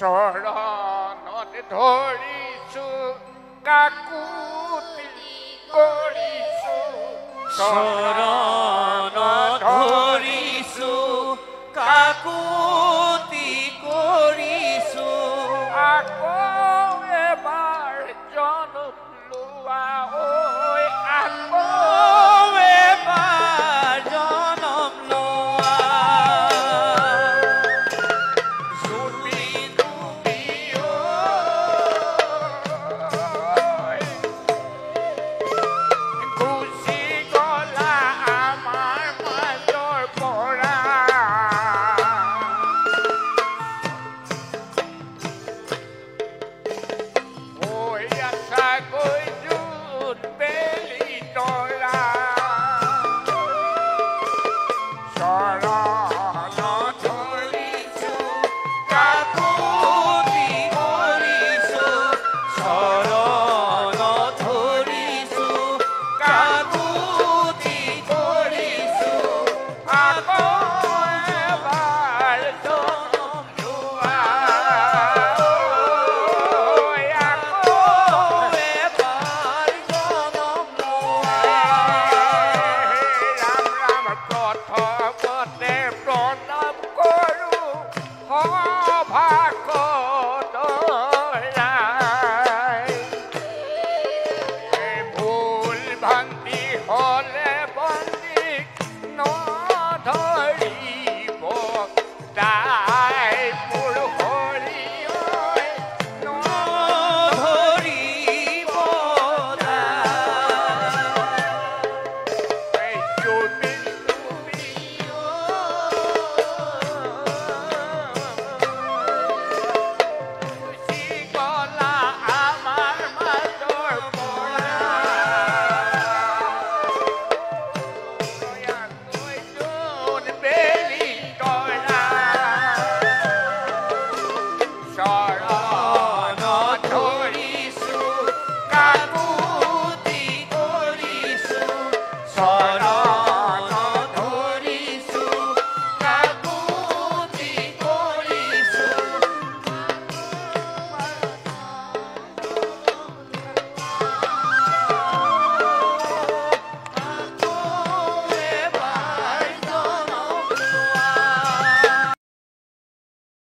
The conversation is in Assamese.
শৰণত ধৰিছো কাকুতি কৰিছো শৰণত ধৰিছো কাকুতি কৰিছো আকৌ এবাৰ জনম লোৱা ঐ আকৌ এবাৰ জনম লোৱা তুমি তুমি গুচি গলা আমাৰ মাজৰ পৰা ঐ আছাকৈ জোন বেলি তৰা শৰণত ধৰিছো কাকুতি কৰিছো শৰণত ধৰিছো কাকুতি কৰিছো আকৌ এবাৰ জনম লোৱা ঐ আকৌ এবাৰ জনম লোৱা ৰাম ৰাম প্ৰথমতে প্ৰণাম কৰোঁ সভাকত ভুল ভ্ৰান্তি হ'লে বন্দীক নধৰিব তাই মোৰ হৰি ঐ ধৰিব তুমি তুমি গুচি গলা আমাৰ মাজৰ পৰা জোন বেলি তৰা শৰণত ধৰিছো কাকুতি কৰিছো শৰণত